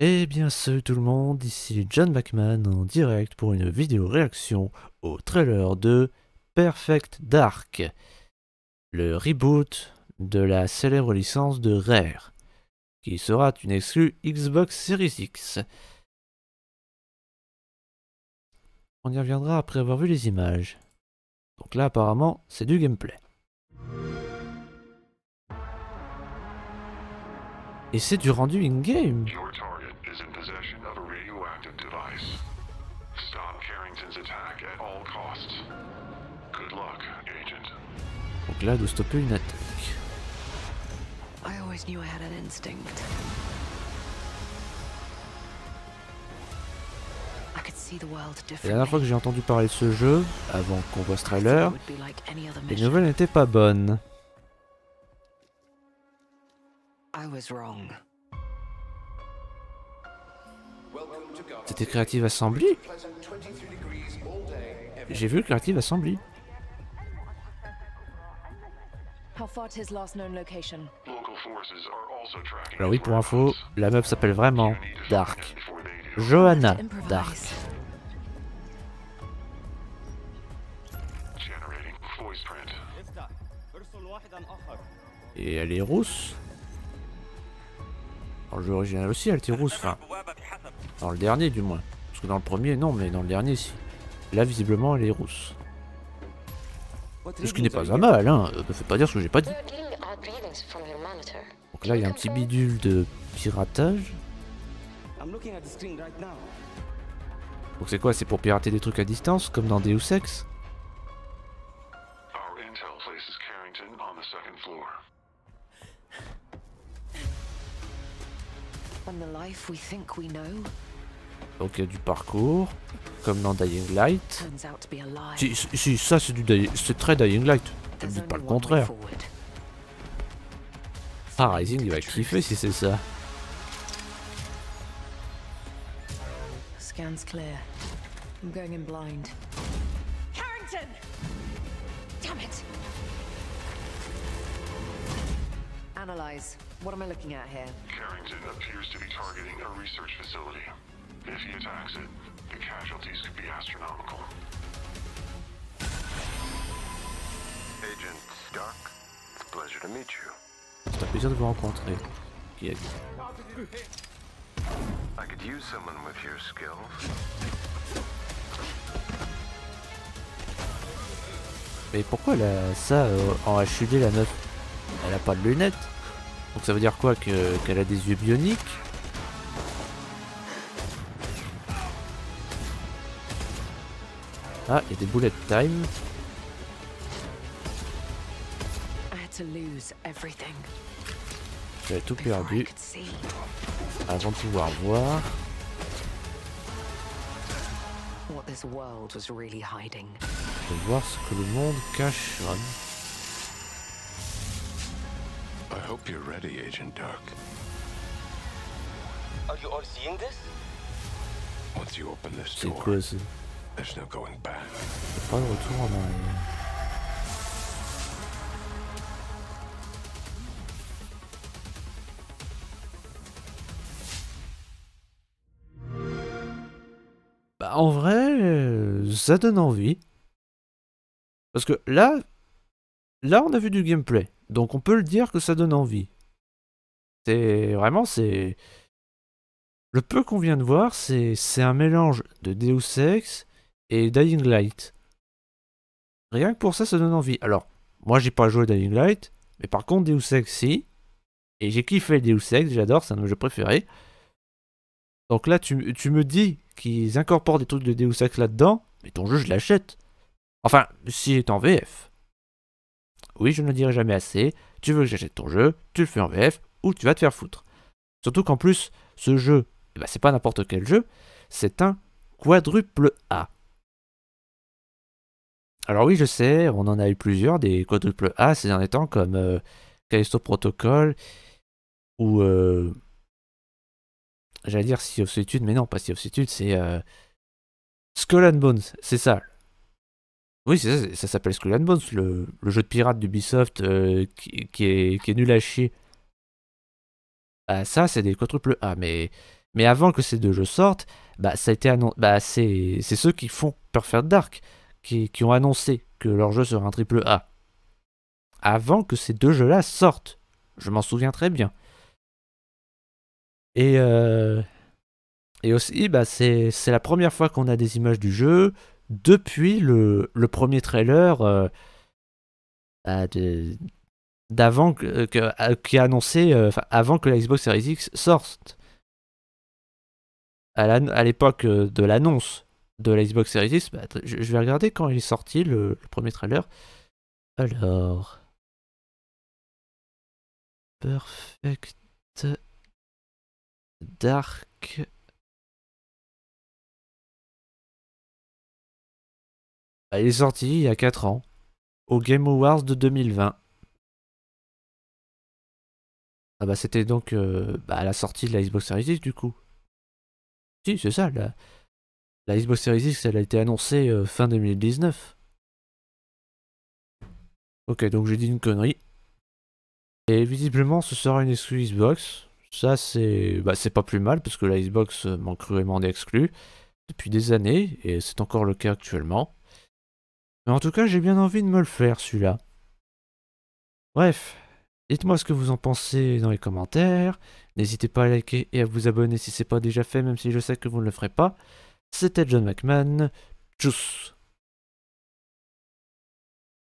Eh bien salut tout le monde, ici John Bachman en direct pour une vidéo réaction au trailer de Perfect Dark, le reboot de la célèbre licence de Rare, qui sera une exclue Xbox Series X. On y reviendra après avoir vu les images. Donc là apparemment c'est du gameplay. Et c'est du rendu in-game. Your target is in possession of a radioactive device. Stop Carrington's attack at all costs. Good luck, Agent. Donc là de stopper une attaque. I always knew I had an instinct. I could see the world La dernière fois que differently. j'ai entendu parler de ce jeu, avant qu'on voit ce trailer, It would be like any other les mission. nouvelles n'étaient pas bonnes. I was wrong. C'était Creative Assembly? J'ai vu Creative Assembly. How far to his last known location? Local forces are also tracking. Alors oui, his pour info, whereabouts. la meuf s'appelle vraiment You need to find Dark. him before they do. Johanna To improvise. Dark. Generating voice print. Et elle est rousse. Dans le jeu original aussi, elle était rousse. Enfin, dans le dernier du moins. Parce que dans le premier, non, mais dans le dernier, si. Là, visiblement, elle est rousse. Ce qui n'est pas un mal, hein. Ne fais pas dire ce que j'ai pas dit. Donc là, il y a un petit bidule de piratage. Donc c'est quoi? C'est pour pirater des trucs à distance, comme dans Deus Ex? Our intel places Carrington on the second floor. On the life we think we know Donc il y a du parcours, comme dans Dying Light. turns out to be a lie. Si, ça c'est très Dying Light. Ne There's dites pas only le one way contraire. forward. Ah, Rising il va kiffer si c'est ça. Scan's clear. I'm going in blind. Carrington! Damn it! Analyze. What am I looking at here? Carrington appears to be targeting a research facility. If he attacks it, the casualties could be astronomical. Agent Stark, it's a pleasure to meet you. C'est un plaisir de vous rencontrer. Qui a dit? I could use someone with your skills. Mais pourquoi elle a ça en HUD la meuf? Elle a pas de lunettes. Donc ça veut dire quoi? Qu'elle a des yeux bioniques? Ah, il y a des bullet time. I had to lose everything J'avais tout before I perdu could see. avant de pouvoir voir. What this world was really hiding. De voir ce que le monde cache. I hope you're ready, Agent Dark. Are you all seeing this? Once you open this C'est door, quoi ça? there's no going back. Pas de retour en arrière. Bah en vrai, ça donne envie. Parce que là on a vu du gameplay. Donc on peut le dire que ça donne envie. C'est vraiment, c'est... Le peu qu'on vient de voir, c'est un mélange de Deus Ex et Dying Light. Rien que pour ça, ça donne envie. Alors, moi j'ai pas joué à Dying Light, mais par contre Deus Ex si. Et j'ai kiffé Deus Ex, j'adore, c'est un de mes jeux préférés. Donc là, tu me dis qu'ils incorporent des trucs de Deus Ex là-dedans, mais ton jeu je l'achète. Enfin, s'il est en VF. Oui, je ne le dirai jamais assez. Tu veux que j'achète ton jeu, tu le fais en VF, ou tu vas te faire foutre. Surtout qu'en plus, ce jeu, eh ben, c'est pas n'importe quel jeu, c'est un quadruple A. Alors oui, je sais, on en a eu plusieurs, des quadruple A ces derniers temps, comme Callisto Protocol, ou... j'allais dire Sea of Solitude, mais non, pas Sea of Solitude, c'est... Skull and Bones, c'est ça. Oui, c'est ça, ça s'appelle Skull and Bones, le jeu de pirate d'Ubisoft qui est nul à chier. Ça, c'est des quadruple A, mais Mais avant que ces deux jeux sortent, bah, ça a été c'est ceux qui font Perfect Dark qui ont annoncé que leur jeu serait un triple A. Avant que ces deux jeux-là sortent. Je m'en souviens très bien. Et aussi, bah, c'est la première fois qu'on a des images du jeu depuis le premier trailer d'avant qui a annoncé, avant que la Xbox Series X sorte. À l'époque de l'annonce de la Xbox Series X, bah, je vais regarder quand il est sorti le premier trailer. Alors, Perfect Dark. Bah, il est sorti il y a 4 ans, au Game Awards de 2020. Ah bah c'était donc à la sortie de la Xbox Series X du coup. Si, c'est ça, la Xbox Series X elle a été annoncée fin 2019. Ok, donc j'ai dit une connerie. Et visiblement ce sera une exclu Xbox. Ça c'est pas plus mal parce que la Xbox manque cruellement d'exclus depuis des années et c'est encore le cas actuellement. Mais en tout cas j'ai bien envie de me le faire celui-là. Bref, dites-moi ce que vous en pensez dans les commentaires. N'hésitez pas à liker et à vous abonner si c'est pas déjà fait, même si je sais que vous ne le ferez pas. C'était John McMahon. Tchuss!